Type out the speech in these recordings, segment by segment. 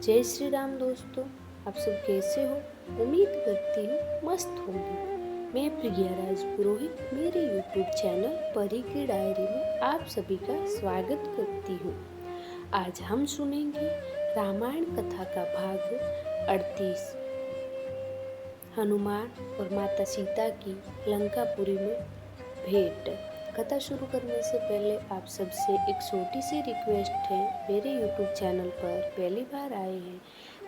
जय श्री राम दोस्तों। आप सब कैसे हो? उम्मीद करती हूँ मस्त होंगे। मैं प्रिया राज पुरोहित मेरे यूट्यूब चैनल परी की डायरी में आप सभी का स्वागत करती हूँ। आज हम सुनेंगे रामायण कथा का भाग 38, हनुमान और माता सीता की लंकापुरी में भेंट। कथा शुरू करने से पहले आप सबसे एक छोटी सी रिक्वेस्ट है, मेरे YouTube चैनल पर पहली बार आए हैं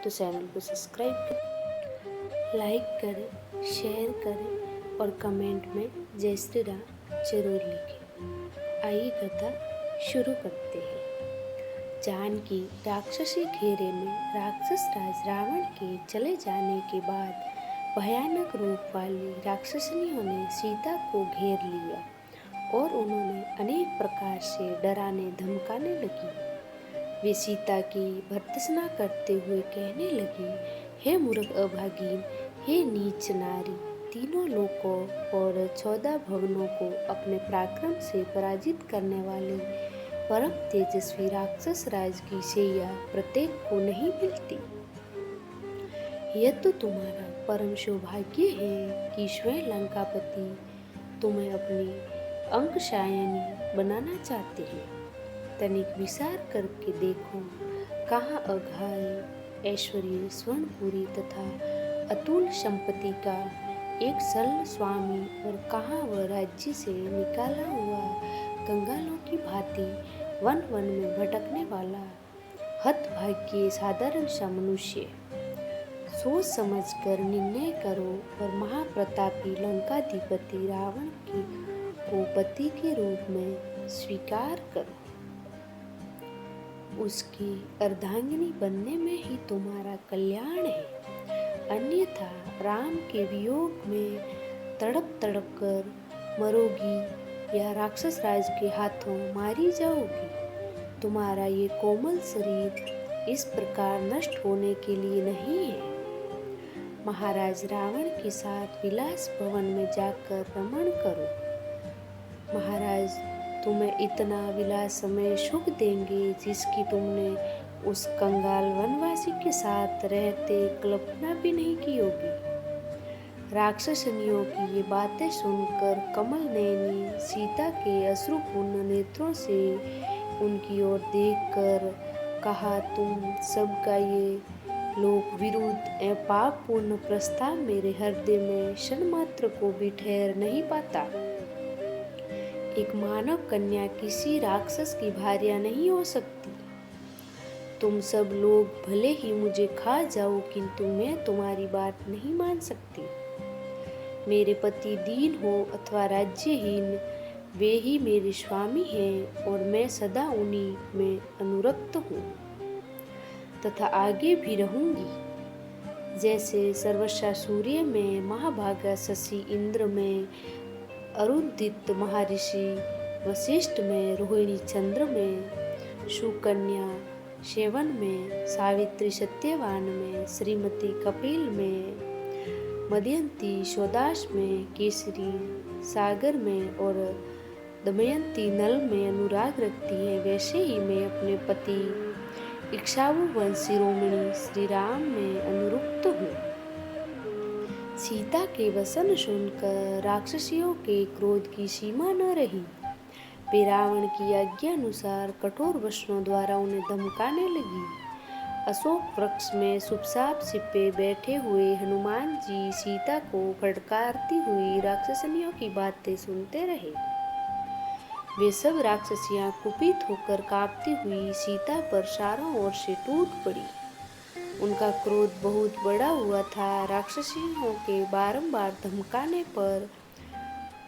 तो चैनल को सब्सक्राइब करें, लाइक करें, शेयर करें और कमेंट में जय श्री राम जरूर लिखें। आइए कथा शुरू करते हैं। जानकी राक्षसी घेरे में राक्षस राज रावण के चले जाने के बाद भयानक रूप वाली राक्षसनियों ने सीता को घेर लिया और उन्होंने अनेक प्रकार से डराने धमकाने लगी। वे सीता की भर्त्सना करते हुए कहने लगी, हे मूर्ख अभागीन, हे नीच नारी, तीनों लोकों और 14 भुवनों को अपने पराक्रम से पराजित करने वाले परम तेजस्वी राक्षस राज की शैया प्रत्येक को नहीं मिलती। यह तो तुम्हारा परम सौभाग्य है कि स्वयं लंकापति तुम्हें अपनी अंकशायनी बनाना चाहते हैं। तनिक विचार करके देखो, कहाँ अघाई ऐश्वर्य स्वर्णपुरी तथा अतुल संपत्ति का एक सरल स्वामी और कहाँ वह राज्य से निकाला हुआ कंगालों की भांति वन वन में भटकने वाला हतभाग्य साधारण सा मनुष्य। सोच समझ कर निर्णय करो और महाप्रतापी लंकाधिपति रावण की को पति के रूप में स्वीकार करो। उसकी अर्धांगिनी बनने में ही तुम्हारा कल्याण है, अन्यथा राम के वियोग में तड़प तड़प कर मरोगी या राक्षस राज के हाथों मारी जाओगी। तुम्हारा ये कोमल शरीर इस प्रकार नष्ट होने के लिए नहीं है। महाराज रावण के साथ विलास भवन में जाकर रमण करो। महाराज तुम्हें इतना विलासमय सुख देंगे जिसकी तुमने उस कंगाल वनवासी के साथ रहते कल्पना भी नहीं की होगी। राक्षसनियों की ये बातें सुनकर कमल नयनी सीता के अश्रुपूर्ण नेत्रों से उनकी ओर देखकर कहा, तुम सबका ये लोक विरुद्ध एवं पाप पूर्ण प्रस्ताव मेरे हृदय में क्षण मात्र को भी ठहर नहीं पाता। एक मानव कन्या किसी राक्षस की भार्या नहीं हो सकती। तुम सब लोग भले ही मुझे खा जाओ, किंतु मैं तुम्हारी बात नहीं मान सकती। मेरे पति दीन हो अथवा राज्यहीन, वे ही मेरे स्वामी हैं और मैं सदा उन्हीं में अनुरक्त हूँ तथा आगे भी रहूंगी। जैसे सर्वस्व सूर्य में, महाभागा शशि इंद्र में, अरुदित महर्षि वशिष्ठ में, रोहिणी चंद्र में, सुकन्या सेवन में, सावित्री सत्यवान में, श्रीमती कपिल में, मदयंती सौदास में, केसरी सागर में और दमयंती नल में अनुराग रखती है, वैसे ही मैं अपने पति इक्ष्वाकु वंश शिरोमणि श्री राम में अनुरक्त हूँ। सीता के वचन सुनकर राक्षसियों के क्रोध की सीमा न रही। वे रावण की आज्ञा अनुसार कठोर वचनों द्वारा उन्हें धमकाने लगी। अशोक वृक्ष में चुपचाप छिपे बैठे हुए हनुमान जी सीता को फटकारती हुई राक्षसनियों की बातें सुनते रहे। वे सब राक्षसियां कुपित होकर कांपती हुई सीता पर चारों ओर से टूट पड़ी। उनका क्रोध बहुत बड़ा हुआ था। राक्षसियों के बारंबार धमकाने पर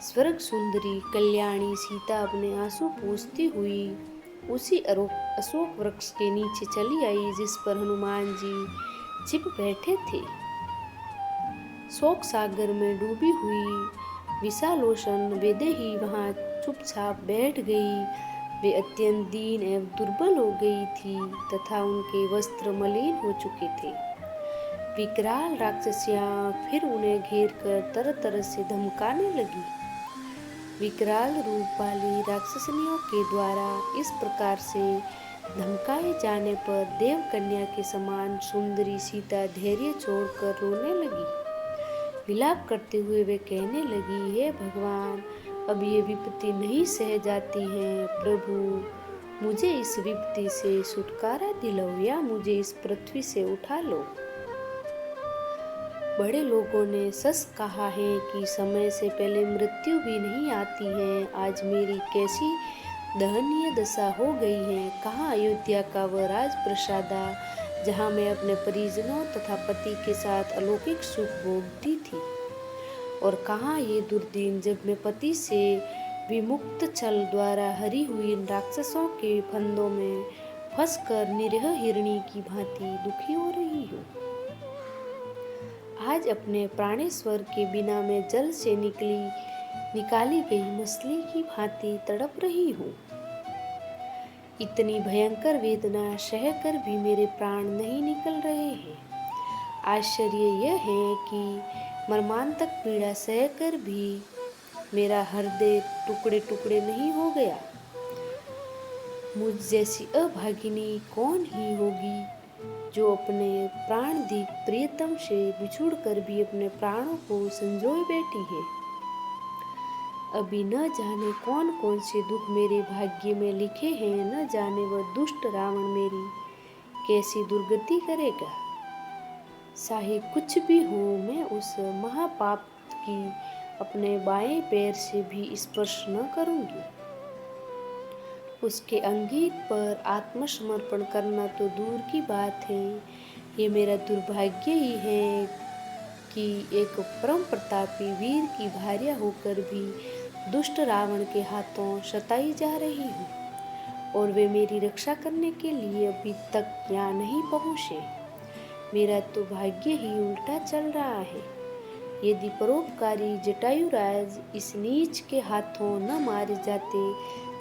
स्वर्ग सुंदरी कल्याणी सीता अपने आंसू पोंछती हुई उसी अशोक वृक्ष के नीचे चली आई जिस पर हनुमान जी छिप बैठे थे। शोक सागर में डूबी हुई विशालोषण वैदेही वहां चुपचाप बैठ गई। वे अत्यंत दीन एवं दुर्बल हो गई थी तथा उनके वस्त्र मलिन हो चुके थे। विकराल राक्षसियां फिर उन्हें घेर कर तरह तरह से धमकाने लगी। विकराल रूप वाली राक्षसनियों के द्वारा इस प्रकार से धमकाए जाने पर देवकन्या के समान सुंदरी सीता धैर्य छोड़कर रोने लगी। विलाप करते हुए वे कहने लगी, हे भगवान, अब ये विपत्ति नहीं सह जाती है। प्रभु, मुझे इस विपत्ति से छुटकारा दिलाओ या मुझे इस पृथ्वी से उठा लो। बड़े लोगों ने सच कहा है कि समय से पहले मृत्यु भी नहीं आती है। आज मेरी कैसी दयनीय दशा हो गई है। कहाँ अयोध्या का वह राजप्रसादा जहाँ मैं अपने परिजनों तथा पति के साथ अलौकिक सुख भोगती थी, और कहाँ ये दुर्दिन जब मैं पति से विमुक्त छल द्वारा हरी हुई इन राक्षसों के फंदों में फंसकर निरीह हिरणी की भांति दुखी हो रही हूँ। आज अपने प्राणेश्वर के बिना मैं जल से निकाली गई मछली की भांति तड़प रही हूँ। इतनी भयंकर वेदना सहकर भी मेरे प्राण नहीं निकल रहे हैं। आश्चर्य यह है कि मर्मांतक पीड़ा सहकर भी मेरा हृदय टुकड़े टुकड़े नहीं हो गया। मुझ जैसी अभागिनी कौन ही होगी जो अपने प्राणधिक प्रियतम से बिछुड़कर भी अपने प्राणों को संजोए बैठी है। अभी न जाने कौन कौन से दुख मेरे भाग्य में लिखे हैं, न जाने वह दुष्ट रावण मेरी कैसी दुर्गति करेगा। चाहे कुछ भी हो, मैं उस महापाप की अपने बाएं पैर से भी स्पर्श न करूंगी। उसके अंगित पर आत्मसमर्पण करना तो दूर की बात है। ये मेरा दुर्भाग्य ही है कि एक परम प्रतापी वीर की भार्या होकर भी दुष्ट रावण के हाथों सताई जा रही हूँ, और वे मेरी रक्षा करने के लिए अभी तक यहाँ नहीं पहुँचे। मेरा तो भाग्य ही उल्टा चल रहा है। यदि परोपकारी जटायुराज इस नीच के हाथों न मारे जाते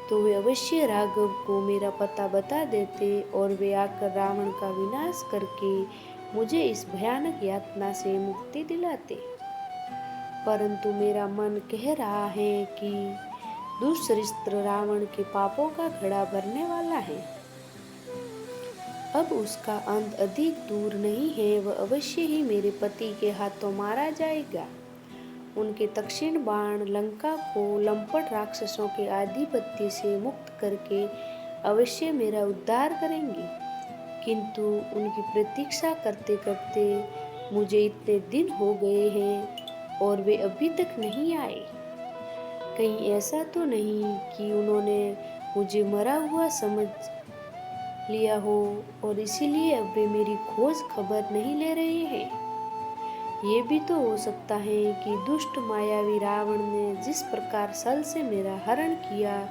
तो वे अवश्य राघव को मेरा पता बता देते, और वे आकर रावण का विनाश करके मुझे इस भयानक यातना से मुक्ति दिलाते। परंतु मेरा मन कह रहा है कि दुष्चरित्र रावण के पापों का घड़ा भरने वाला है। अब उसका अंत अधिक दूर नहीं है। वह अवश्य ही मेरे पति के हाथों मारा जाएगा। उनके तीक्ष्ण बाण लंका को लंपट राक्षसों के आधिपत्य से मुक्त करके अवश्य मेरा उद्धार करेंगे। किंतु उनकी प्रतीक्षा करते करते मुझे इतने दिन हो गए हैं और वे अभी तक नहीं आए। कहीं ऐसा तो नहीं कि उन्होंने मुझे मरा हुआ समझ लिया हो और इसीलिए अब वे मेरी खोज खबर नहीं ले रहे हैं। ये भी तो हो सकता है कि दुष्ट मायावी रावण ने जिस प्रकार सल से मेरा हरण किया,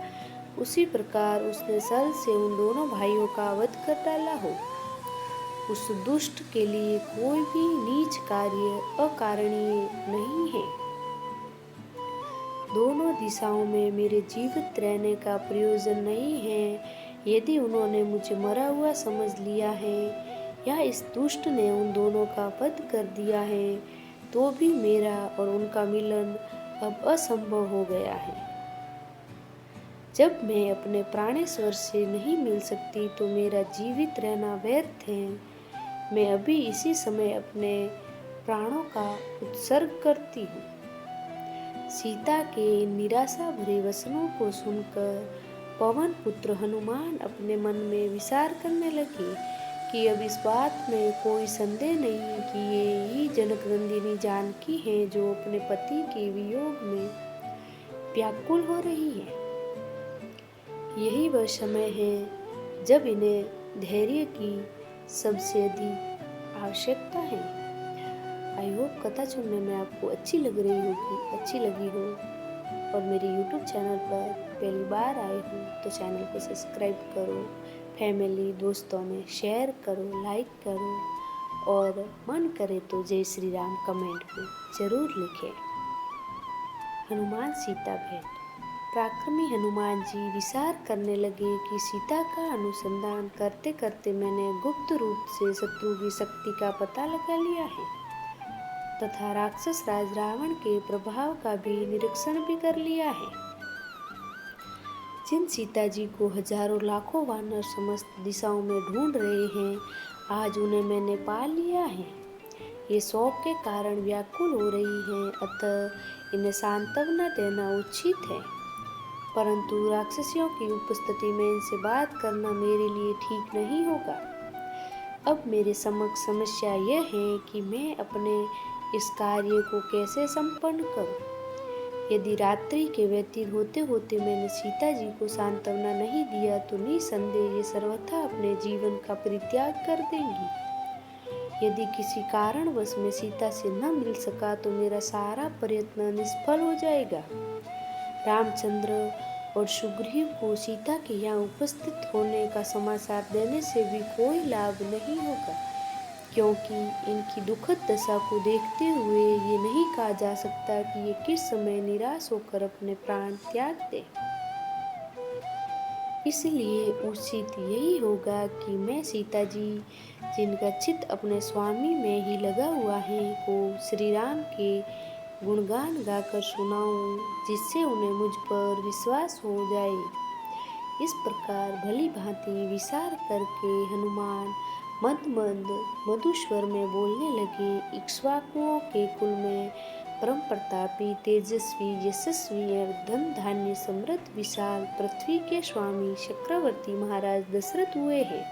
उसी प्रकार उसने सल से उन दोनों भाइयों का वध कर डाला हो। उस दुष्ट के लिए कोई भी नीच कार्य अकारणीय नहीं है। दोनों दिशाओं में मेरे जीवित रहने का प्रयोजन नहीं है। यदि उन्होंने मुझे मरा हुआ समझ लिया है या इस दुष्ट ने उन दोनों का वध कर दिया है, तो भी मेरा और उनका मिलन अब असंभव हो गया है। जब मैं अपने प्राणेश्वर से नहीं मिल सकती तो मेरा जीवित रहना व्यर्थ है। मैं अभी इसी समय अपने प्राणों का उत्सर्ग करती हूँ। सीता के निराशा भरे वचनों को सुनकर पवन पुत्र हनुमान अपने मन में विचार करने लगे कि अब इस बात में कोई संदेह नहीं कि ये ही जनकनंदिनी जानकी है जो अपने पति के वियोग में व्याकुल हो रही है। यही वह समय है जब इन्हें धैर्य की सबसे अधिक आवश्यकता है। आई होप कथा सुनने में आपको अच्छी लगी हो और मेरे YouTube चैनल पर पहली बार आए हो तो चैनल को सब्सक्राइब करो, फैमिली दोस्तों में शेयर करो, लाइक करो और मन करे तो जय श्री राम कमेंट में जरूर लिखें। हनुमान सीता भेंट। पराक्रमी हनुमान जी विचार करने लगे कि सीता का अनुसंधान करते करते मैंने गुप्त रूप से शत्रु की शक्ति का पता लगा लिया है तथा राक्षस राज रावण के प्रभाव का भी निरीक्षण भी कर लिया है। जिन सीता जी को हजारों लाखों वानर समस्त दिशाओं में ढूंढ रहे हैं, आज उन्हें मैंने पा लिया है। ये शोक के कारण व्याकुल हो रही हैं, अतः इन्हें सांत्वना देना उचित है। परंतु राक्षसियों की उपस्थिति में इनसे बात करना मेरे लिए ठीक नहीं होगा। अब मेरे समक्ष समस्या यह है कि मैं अपने इस कार्य को कैसे संपन्न करूं। यदि रात्रि के व्यतीत होते होते मैंने सीता जी को सांत्वना नहीं दिया तो निसंदेह ये सर्वथा अपने जीवन का परित्याग कर देंगी। यदि किसी कारणवश मैं सीता से न मिल सका तो मेरा सारा प्रयत्न निष्फल हो जाएगा। रामचंद्र और सुग्रीव को सीता के यहाँ उपस्थित होने का समाचार देने से भी कोई लाभ नहीं होगा, क्योंकि इनकी दुखद दशा को देखते हुए ये नहीं कहा जा सकता कि ये किस समय निराश होकर अपने प्राण त्याग दे। इसलिए उचित यही होगा कि मैं सीता जी, जिनका चित्त अपने स्वामी में ही लगा हुआ है, को श्री राम के गुणगान गाकर सुनाऊं, जिससे उन्हें मुझ पर विश्वास हो जाए। इस प्रकार भली भांति विचार करके हनुमान मंद मंद मधुस्वर में बोलने लगे। इक्ष्वाकुओं के कुल में परम प्रतापी, तेजस्वी, यशस्वी और धन धान्य समृद्ध विशाल पृथ्वी के स्वामी चक्रवर्ती महाराज दशरथ हुए हैं।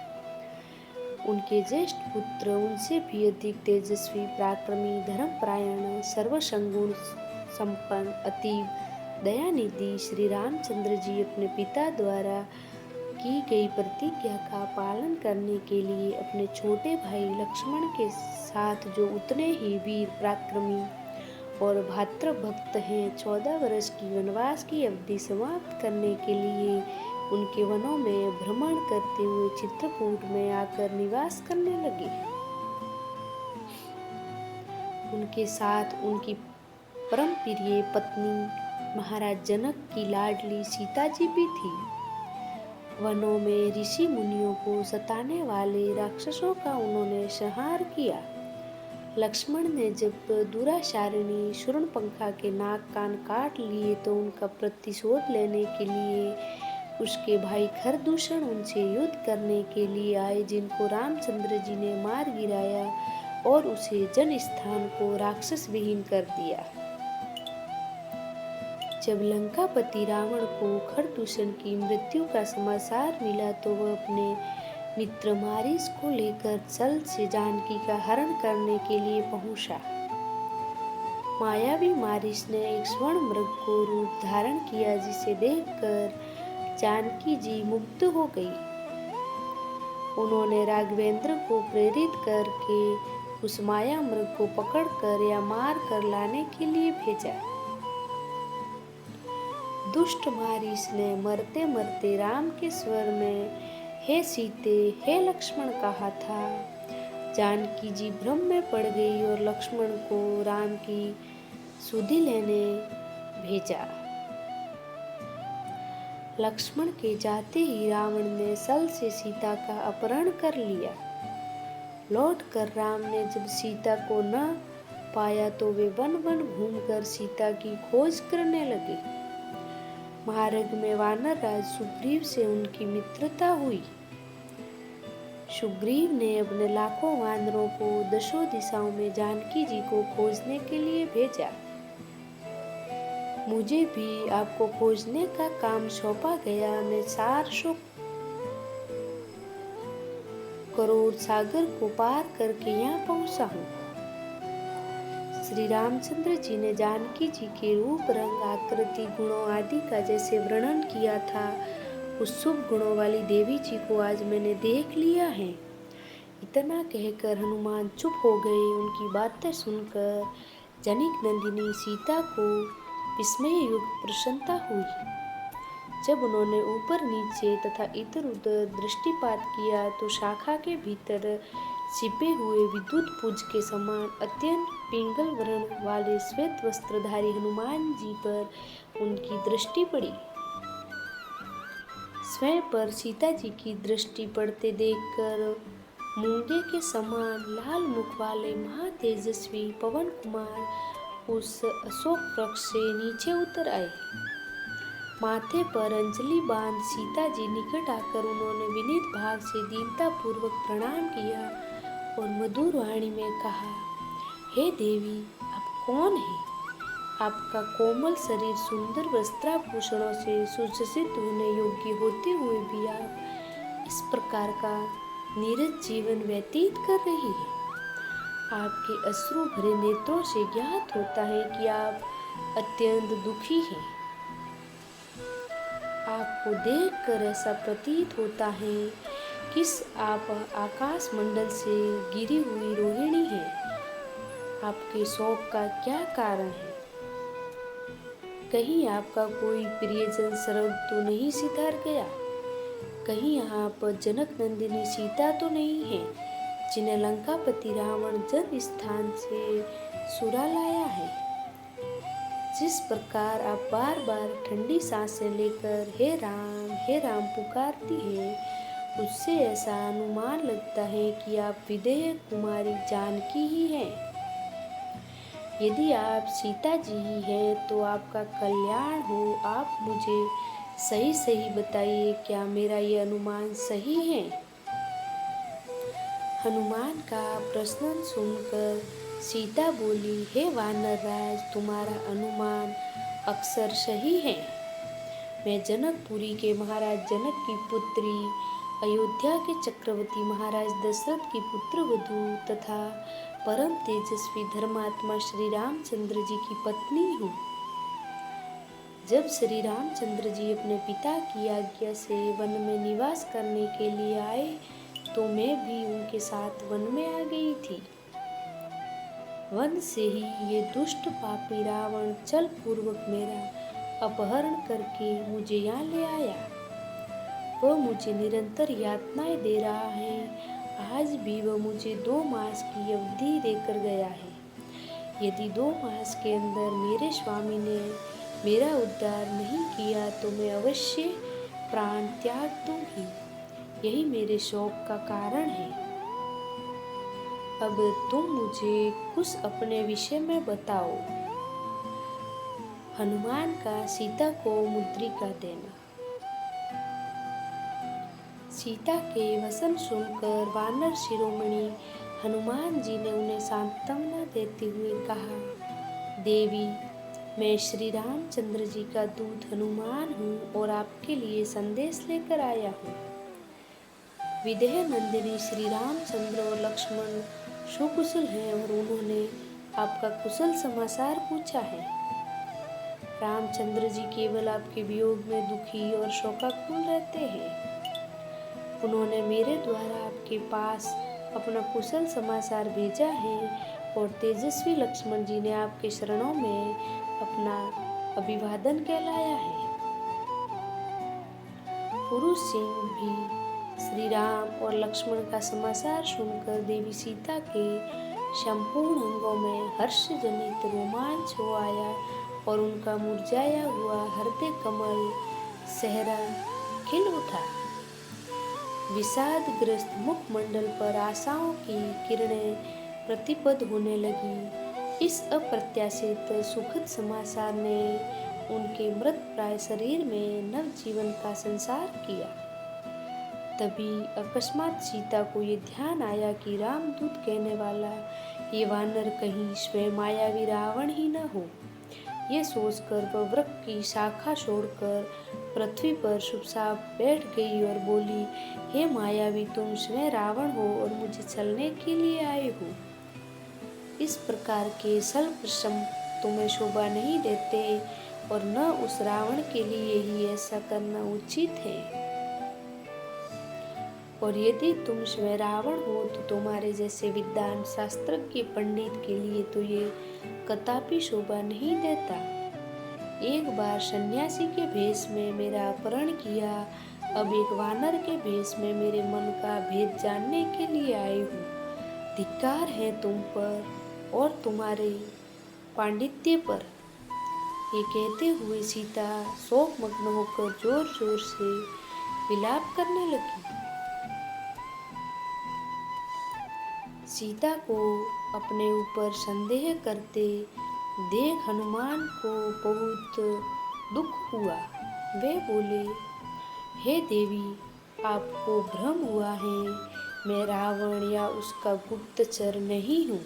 उनके ज्येष्ठ पुत्र उनसे भी अधिक तेजस्वी, पराक्रमी, धर्मपरायण, सर्वसंगुण संपन्न, अतीव दयानिधि श्री रामचंद्र जी अपने पिता द्वारा की गई प्रतिज्ञा का पालन करने के लिए अपने छोटे भाई लक्ष्मण के साथ, जो उतने ही वीर, पराक्रमी और भातृभक्त हैं, 14 वर्ष की वनवास की अवधि समाप्त करने के लिए उनके वनों में भ्रमण करते हुए चित्रकूट में आकर निवास करने लगे। उनके साथ उनकी परम प्रिय पत्नी महाराज जनक की लाडली सीता जी भी थी। वनों में ऋषि मुनियों को सताने वाले राक्षसों का उन्होंने संहार किया। लक्ष्मण ने जब दुराचारिणी शूर्पणखा के नाक कान काट लिए तो उनका प्रतिशोध लेने के लिए उसके भाई खरदूषण उनसे युद्ध करने के लिए आए, जिनको रामचंद्र जी ने मार गिराया और उसे जनस्थान को राक्षस विहीन कर दिया। जब लंकापति रावण को खरदूषण की मृत्यु का समाचार मिला तो वह अपने मित्र मारीच को लेकर जल्द से जानकी का हरण करने के लिए पहुंचा। मायावी मारीच ने एक स्वर्ण मृग को रूप धारण किया, जिसे देखकर जानकी जी मुग्ध हो गई। उन्होंने राघवेंद्र को प्रेरित करके उस माया मृग को पकड़कर या मार कर लाने के लिए भेजा। दुष्ट मारीच ने मरते मरते राम के स्वर में हे सीते, हे लक्ष्मण कहा था। जानकी जी भ्रम में पड़ गई और लक्ष्मण को राम की सुधि लेने भेजा। लक्ष्मण के जाते ही रावण ने सल से सीता का अपहरण कर लिया। लौटकर राम ने जब सीता को न पाया तो वे वन वन घूमकर सीता की खोज करने लगे। मार्ग में वानर राज सुग्रीव से उनकी मित्रता हुई। सुग्रीव ने अपने लाखों वानरों को दसों दिशाओं में जानकी जी को खोजने के लिए भेजा। मुझे भी आपको खोजने का काम सौंपा गया। मैं 400 करोड़ सागर को पार करके यहाँ पहुंचा हूँ। श्री रामचंद्र जी ने जानकी जी के रूप, रंग, आकृति, गुणों आदि का जैसे वर्णन किया था, उस शुभ गुणों वाली देवी जी को आज मैंने देख लिया है। इतना कहकर हनुमान चुप हो गए। उनकी बातें सुनकर जनिक नंदिनी सीता को विस्मय युक्त प्रसन्नता हुई। जब उन्होंने ऊपर नीचे तथा इधर उधर दृष्टिपात किया तो शाखा के भीतर छिपे हुए विद्युत पुंज के समान अत्यंत पिंगल वर्ण वाले श्वेत वस्त्रधारी हनुमान जी पर उनकी दृष्टि पड़ी। स्वयं पर सीता जी की दृष्टि पड़ते देखकर मूंगे के समान लाल मुख वाले महातेजस्वी पवन कुमार उस अशोक वृक्ष से नीचे उतर आए। माथे पर अंजलि बांध सीता जी निकट आकर उन्होंने विनीत भाव से दीनता पूर्वक प्रणाम किया और मधुर वाणी में कहा, हे देवी, आप कौन हैं? आपका कोमल शरीर सुंदर वस्त्राभूषणों से सुसज्जित होने योग्य होते हुए भी आप इस प्रकार का नीरस जीवन व्यतीत कर रही है। आपके अश्रु भरे नेत्रों से ज्ञात होता है कि आप अत्यंत दुखी हैं। आपको देखकर ऐसा प्रतीत होता है कि आप आकाश मंडल से गिरी हुई रोहिणी हैं। आपके शोक का क्या कारण है? कहीं आपका कोई प्रियजन स्वर्ग तो नहीं सिधार गया? कहीं आप जनक नंदिनी सीता तो नहीं है जिन्हें लंकापति रावण जन्म स्थान से सुरा लाया है? जिस प्रकार आप बार बार ठंडी सांसें लेकर हे राम पुकारती है, उससे ऐसा अनुमान लगता है कि आप विदेह कुमारी जानकी ही हैं। यदि आप सीता जी ही हैं तो आपका कल्याण हो। आप मुझे सही सही बताइए, क्या मेरा ये अनुमान सही है? हनुमान का प्रश्न सुनकर सीता बोली, हे वानर राज, तुम्हारा अनुमान अक्सर सही है। मैं जनकपुरी के महाराज जनक की पुत्री, अयोध्या के चक्रवर्ती महाराज दशरथ की पुत्र वधू तथा परम तेजस्वी धर्मात्मा श्री रामचंद्र जी की पत्नी हूँ। जब श्री रामचंद्र जी अपने पिता की आज्ञा से वन में निवास करने के लिए आए तो मैं भी उनके साथ वन में आ गई थी। वन से ही ये दुष्ट पापी रावण छल पूर्वक मेरा अपहरण करके मुझे यहाँ ले आया। वह मुझे निरंतर यातनाएं दे रहा है। आज भी वह मुझे 2 मास की अवधि देकर गया है। यदि 2 मास के अंदर मेरे स्वामी ने मेरा उद्धार नहीं किया तो मैं अवश्य प्राण त्याग दूंगी। यही मेरे शोक का कारण है। अब तुम मुझे कुछ अपने विषय में बताओ। हनुमान का सीता को मुद्रिका देना। सीता के वचन सुनकर वानर शिरोमणि हनुमान जी ने उन्हें सांत्वना देते हुए कहा, देवी, मैं श्री रामचंद्र जी का दूत हनुमान हूँ और आपके लिए संदेश लेकर आया हूँ। विदेह नंदिनी श्री रामचंद्र और लक्ष्मण सुकुशल हैं और उन्होंने आपका कुशल समाचार पूछा है। रामचंद्र जी केवल आपके वियोग में दुखी और शोकाकुल रहते हैं। उन्होंने मेरे द्वारा आपके पास अपना कुशल समाचार भेजा है और तेजस्वी लक्ष्मण जी ने आपके शरणों में अपना अभिवादन कहलाया है। पुरुष सिंह भी श्री राम और लक्ष्मण का समाचार सुनकर देवी सीता के संपूर्ण अंगों में हर्ष जनित रोमांच हो आया और उनका मुरझाया हुआ हृदय कमल सहरा खिल उठा। विषादग्रस्त मुखमंडल पर आशाओं की किरणें प्रतिपद होने लगी। इस अप्रत्याशित सुखद समाचार ने उनके मृत प्राय शरीर में नवजीवन का संचार किया। तभी अकस्मात सीता को ये ध्यान आया कि रामदूत कहने वाला ये वानर कहीं स्वयं मायावी रावण ही न हो। ये सोचकर वह वृक्ष की शाखा छोड़कर पृथ्वी पर चुपचाप बैठ गई और बोली, हे मायावी, तुम स्वयं रावण हो और मुझे छलने के लिए आए हो। इस प्रकार के छल प्रश्न तुम्हें शोभा नहीं देते और न उस रावण के लिए ही ऐसा करना उचित है। और यदि तुम स्वयं रावण हो तो तुम्हारे जैसे विद्वान शास्त्र के पंडित के लिए तो ये कदापि शोभा नहीं देता। एक बार सन्यासी के भेष में मेरा अपहरण किया, अब एक वानर के भेष में मेरे मन का भेद जानने के लिए आए हो। धिक्कार है तुम पर और तुम्हारे पांडित्य पर। ये कहते हुए सीता शोकमग्न होकर जोर जोर से विलाप करने लगी। सीता को अपने ऊपर संदेह करते देख हनुमान को बहुत दुख हुआ। वे बोले, हे देवी, आपको भ्रम हुआ है। मैं रावण या उसका गुप्तचर नहीं हूँ।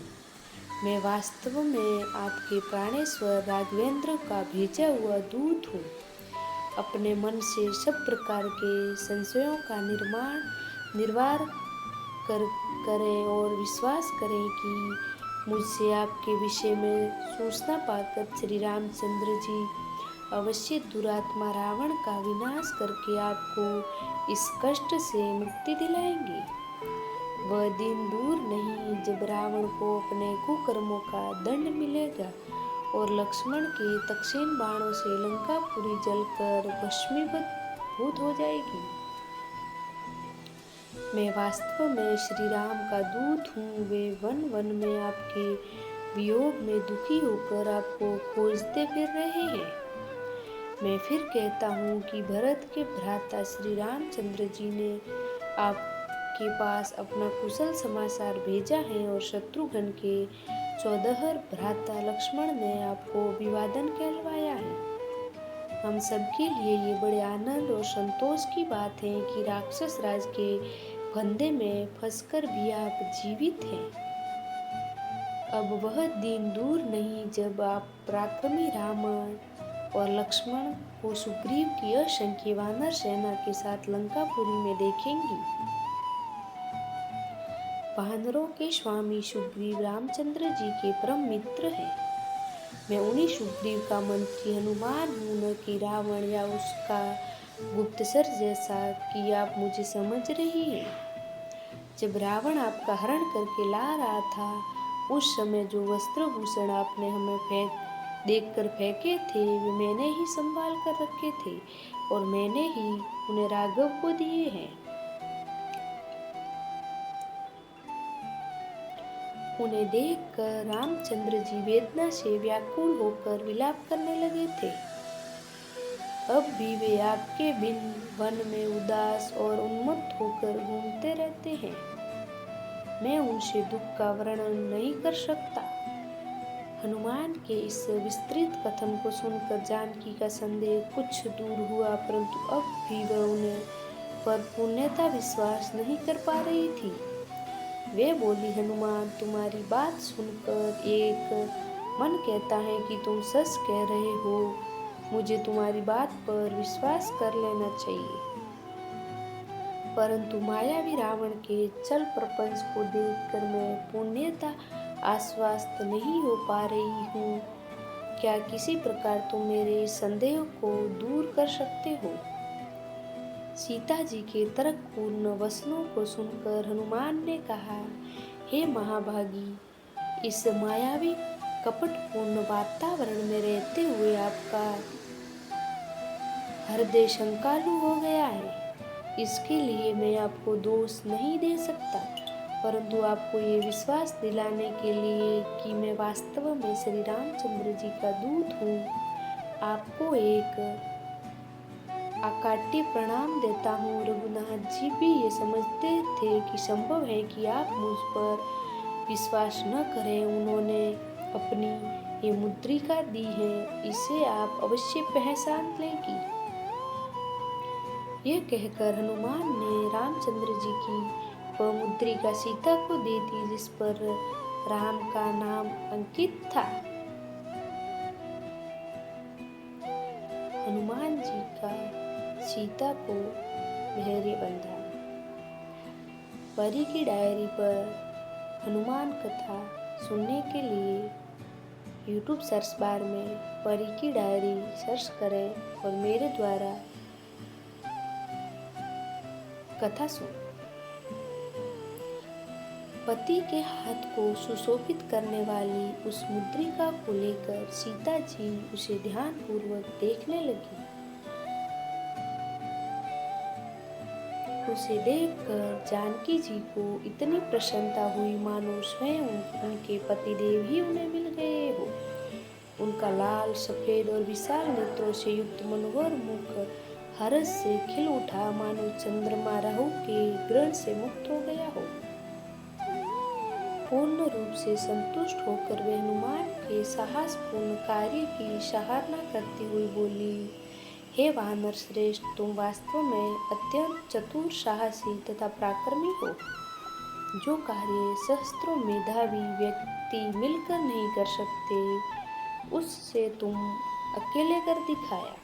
मैं वास्तव में आपके प्राणेश्वर राघवेंद्र का भेजा हुआ दूत हूँ। अपने मन से सब प्रकार के संशयों का निर्वार करें और विश्वास करें कि मुझसे आपके विषय में सूचना पाकर श्री रामचंद्र जी अवश्य दुरात्मा रावण का विनाश करके आपको इस कष्ट से मुक्ति दिलाएंगे। वह दिन दूर नहीं जब रावण को अपने कुकर्मों का दंड मिलेगा और लक्ष्मण के तीक्ष्ण बाणों से लंकापुरी जलकर भस्मीभूत हो जाएगी। मैं वास्तव में श्री राम का दूत हूँ। वे वन वन में आपके वियोग में दुखी होकर आपको खोजते फिर रहे हैं। मैं फिर कहता हूँ कि भरत के भ्राता श्री रामचंद्र जी ने आपके पास अपना कुशल समाचार भेजा है और शत्रुघ्न के चौदहर भ्राता लक्ष्मण ने आपको अभिवादन कहलवाया है। हम सबके लिए ये बड़े आनंद और संतोष की बात है कि राक्षस राज के फंदे में फंसकर भी आप जीवित हैं। अब वह दिन दूर नहीं जब आप पराक्रमी रावण और लक्ष्मण को सुग्रीव की असंख्य वानर सेना के साथ लंकापुरी में देखेंगी। वानरों के स्वामी सुग्रीव रामचंद्र जी के परम मित्र हैं। मैं उन्हीं सुग्रीव का मंत्री हनुमान हूँ, न कि रावण या उसका गुप्तचर जैसा कि आप मुझे समझ रही हैं। जब रावण आपका हरण करके ला रहा था, उस समय जो वस्त्र भूषण आपने हमें देखकर फेंके थे, वे मैंने ही संभाल कर रखे थे और मैंने ही उन्हें राघव को दिए हैं। उन्हें देखकर रामचंद्र जी वेदना से व्याकुल होकर विलाप करने लगे थे। अब भी वे आपके बिन वन में उदास और उन्मत्त होकर घूमते रहते हैं। मैं उनसे दुख का वर्णन नहीं कर सकता। हनुमान के इस विस्तृत कथन को सुनकर जानकी का संदेह कुछ दूर हुआ, परंतु अब भी वह उन्हें पर पूर्णतः विश्वास नहीं कर पा रही थी। वे बोली, हनुमान, तुम्हारी बात सुनकर एक मन कहता है कि तुम सच कह रहे हो। मुझे तुम्हारी बात पर विश्वास कर लेना चाहिए, परंतु मायावी रावण के चल प्रपंच को देखकर मैं पूर्णतः आश्वस्त नहीं हो पा रही हूँ। क्या किसी प्रकार तुम मेरे संदेह को दूर कर सकते हो? सीता जी के तर्कपूर्ण वचनों को सुनकर हनुमान ने कहा, हे महाभागी, इस मायावी कपटपूर्ण वातावरण में रहते हुए आपका हृदय शंकालु हो गया है। इसके लिए मैं आपको दोष नहीं दे सकता, परंतु आपको ये विश्वास दिलाने के लिए कि मैं वास्तव में श्री रामचंद्र जी का दूत हूँ, आपको एक आकाट्य प्रणाम देता हूँ। रघुनाथ जी भी ये समझते थे कि संभव है कि आप मुझ पर विश्वास न करें। उन्होंने अपनी ये मुद्रिका दी है, इसे आप अवश्य पहचान लेगी। यह कहकर हनुमान ने रामचंद्र जी की वह मुद्रिका सीता को दे दी, जिस पर राम का नाम अंकित था। हनुमान जी का सीता को बहरे बंधा। परी की डायरी पर हनुमान कथा सुनने के लिए YouTube सर्च बार में परी की डायरी सर्च करें और मेरे द्वारा कथा सुन। पति के हाथ को सुशोभित करने वाली उस मुद्रिका को लेकर सीता जी उसे ध्यानपूर्वक देखने लगी। उसे देखकर जानकी जी को इतनी प्रसन्नता हुई मानो स्वयं उनके पतिदेव ही उन्हें मिल गए हो। उनका लाल, सफेद और विशाल नेत्रों से युक्त मनोहर मुख हर्ष से खिल उठा, मानो चंद्रमा राहु के ग्रहण से मुक्त हो गया हो। पूर्ण रूप से संतुष्ट होकर वे हनुमान के साहसपूर्ण कार्य की सराहना करती हुई बोली, हे वानर श्रेष्ठ, तुम वास्तव में अत्यंत चतुर, साहसी तथा पराक्रमी हो। जो कार्य सहस्त्रों मेधावी व्यक्ति मिलकर नहीं कर सकते, उससे तुम अकेले कर दिखाया।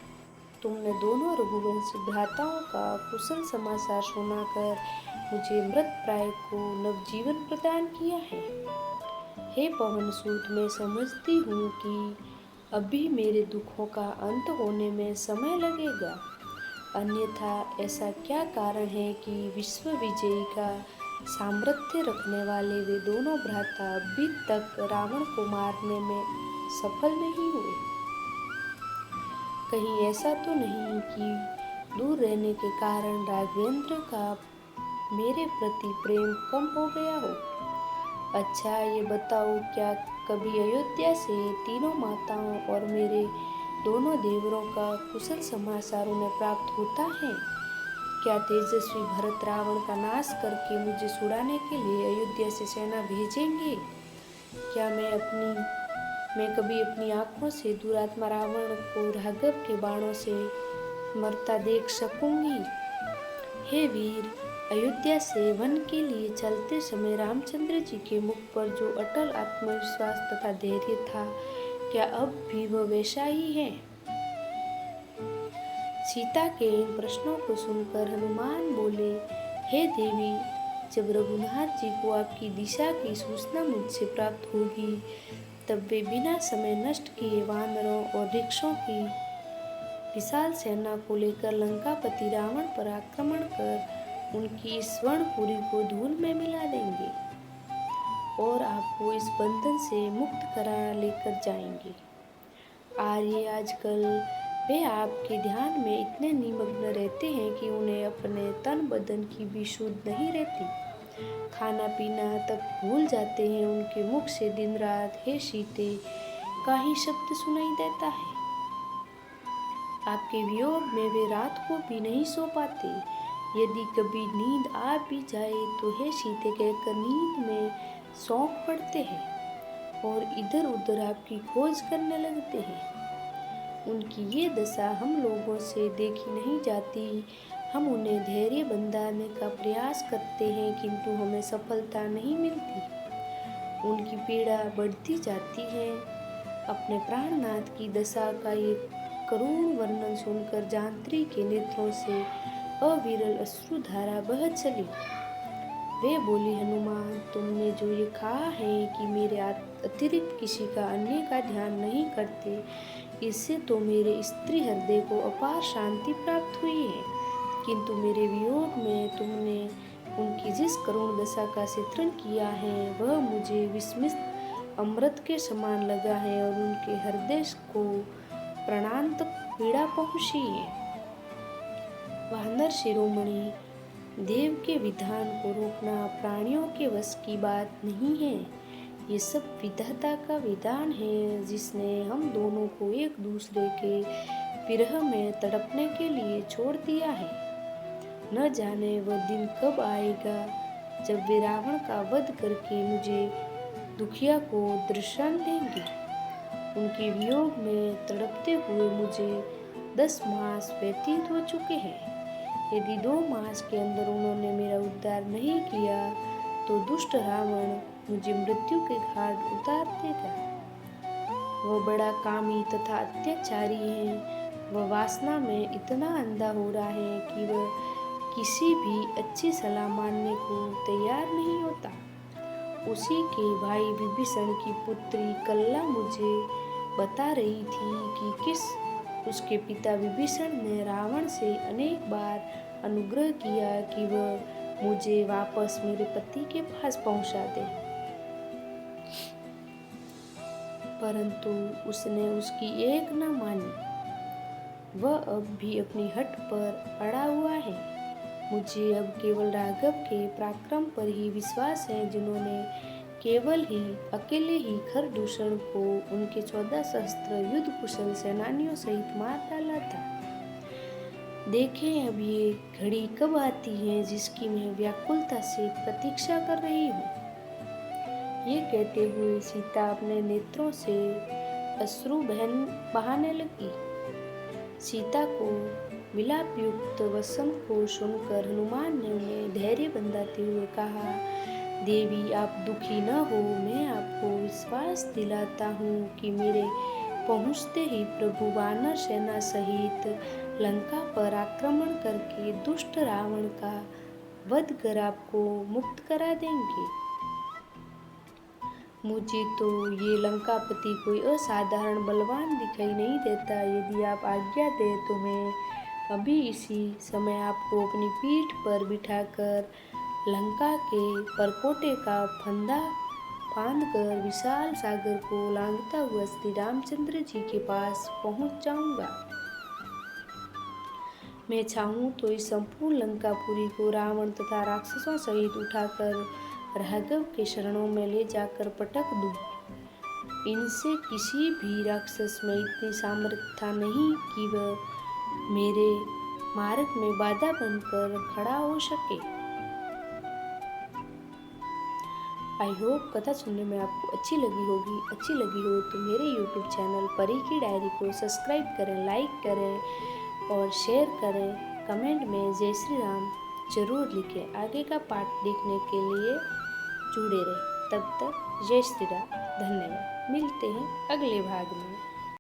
तुमने दोनों रघुवंशी भ्राताओं का कुशल समाचार सुनाकर मुझे मृत प्राय को नवजीवन प्रदान किया है। हे पवन सूत, मैं समझती हूँ कि अभी मेरे दुखों का अंत होने में समय लगेगा। अन्यथा ऐसा क्या कारण है कि विश्व विजयी का सामर्थ्य रखने वाले वे दोनों भ्राता अभी तक रावण को मारने में सफल नहीं हुए? कहीं ऐसा तो नहीं कि दूर रहने के कारण राघवेंद्र का मेरे प्रति प्रेम कम हो गया हो? अच्छा ये बताओ, क्या कभी अयोध्या से तीनों माताओं और मेरे दोनों देवरों का कुशल समाचार उन्हें प्राप्त होता है? क्या तेजस्वी भरत रावण का नाश करके मुझे छुड़ाने के लिए अयोध्या से सेना भेजेंगे? क्या मैं कभी अपनी आंखों से दुरात्मा रावण को राघव के बाणों से मरता देख सकूंगी? हे वीर, अयोध्या से वन के लिए चलते समय रामचंद्र जी के मुख पर जो अटल आत्मविश्वास तथा धैर्य था, क्या अब भी वह वैसा ही है? सीता के इन प्रश्नों को सुनकर हनुमान बोले, हे देवी, जब रघुनाथ जी को आपकी दिशा की सूचना मुझसे प्राप्त होगी, तब वे बिना समय नष्ट किए वानरों और वृक्षों की विशाल सेना को लेकर लंकापति रावण पर आक्रमण कर उनकी स्वर्णपुरी को धूल में मिला देंगे और आपको इस बंधन से मुक्त करा लेकर जाएंगे। आर्य आजकल वे आपके ध्यान में इतने निमग्न रहते हैं कि उन्हें अपने तन बदन की भी सुध नहीं रहती। खाना पीना तक भूल जाते हैं। उनके मुख से दिन रात हे सीते का ही शब्द सुनाई देता है। आपके वियोग में वे रात को भी नहीं सो पाते। यदि कभी नींद आ भी जाए तो हे सीते कहकर नींद में सौंप पड़ते हैं और इधर उधर आपकी खोज करने लगते हैं। उनकी ये दशा हम लोगों से देखी नहीं जाती। हम उन्हें धैर्य बंधाने का प्रयास करते हैं, किंतु हमें सफलता नहीं मिलती। उनकी पीड़ा बढ़ती जाती है। अपने प्राणनाथ की दशा का ये करुण वर्णन सुनकर जांत्री के नेत्रों से अविरल अश्रुधारा बह चली। वे बोली, हनुमान, तुमने जो ये कहा है कि मेरे अतिरिक्त किसी का अन्य का ध्यान नहीं करते, इससे तो मेरे स्त्री हृदय को अपार शांति प्राप्त हुई है। किंतु मेरे वियोग में तुमने उनकी जिस करुण दशा का चित्रण किया है, वह मुझे विस्मित अमृत के समान लगा है और उनके हृदय को प्राणांत तक पीड़ा पहुंची है। वानर शिरोमणि, देव के विधान को रोकना प्राणियों के वश की बात नहीं है। ये सब विधाता का विधान है, जिसने हम दोनों को एक दूसरे के विरह में तड़पने के लिए छोड़ दिया है। न जाने वह दिन कब आएगा जब वे रावण का वध करके मुझे दुखिया को दर्शन देंगे। उनके वियोग में तड़पते हुए मुझे 10 मास व्यतीत हो चुके हैं। यदि 2 मास के अंदर उन्होंने मेरा उद्धार नहीं किया तो दुष्ट रावण मुझे मृत्यु के घाट उतार देगा। वह बड़ा कामी तथा अत्याचारी है। वह वासना में इतना अंधा हो रहा है कि वह किसी भी अच्छी सलाह मानने को तैयार नहीं होता। उसी के भाई विभीषण की पुत्री कल्ला मुझे बता रही थी कि किस उसके पिता विभीषण ने रावण से अनेक बार अनुग्रह किया कि वह मुझे वापस मेरे पति के पास पहुंचा दे, परंतु उसने उसकी एक न मानी। वह अब भी अपनी हट पर अड़ा हुआ है। मुझे अब केवल राघव के पराक्रम पर ही विश्वास है, जिन्होंने केवल ही अकेले ही खरदूषण को उनके 14 सहस्त्र युद्ध कुशल सेनानियों सहित मार डाला था। देखें अब ये घड़ी कब आती है जिसकी मैं व्याकुलता से प्रतीक्षा कर रही हूँ। ये कहते हुए सीता अपने नेत्रों से अश्रु बहाने लगी। सीता को विलाप युक्त वचन को सुनकर हनुमान ने उन्हें धैर्य बंधाते हुए कहा, देवी आप दुखी न हो, मैं आपको विश्वास दिलाता हूँ कि मेरे पहुँचते ही प्रभु वानर सेना सहित लंका पर आक्रमण करके दुष्ट रावण का वध कर आपको मुक्त करा देंगे। मुझे तो ये लंकापति कोई असाधारण बलवान दिखाई नहीं देता। यदि आप आज्ञा दें तो मैं अभी इसी समय आपको अपनी पीठ पर बिठाकर लंका के परकोटे का फंदा फांदकर विशाल सागर को लांघता हुआ श्री रामचंद्र जी के पास पहुंच जाऊंगा। मैं चाहूँ तो इस संपूर्ण लंकापुरी को रावण तथा राक्षसों सहित उठाकर राघव के शरणों में ले जाकर पटक दूं। इनसे किसी भी राक्षस में इतनी सामर्थ्य नहीं कि वह मेरे मार्ग में बाधा बनकर खड़ा हो सके। आई होप कथा सुनने में आपको अच्छी लगी होगी। अच्छी लगी हो तो मेरे YouTube चैनल परी की डायरी को सब्सक्राइब करें, लाइक करें और शेयर करें। कमेंट में जय श्री राम जरूर लिखें। आगे का पार्ट देखने के लिए जुड़े रहें। तब तक जय श्री राम। धन्यवाद। मिलते हैं अगले भाग में।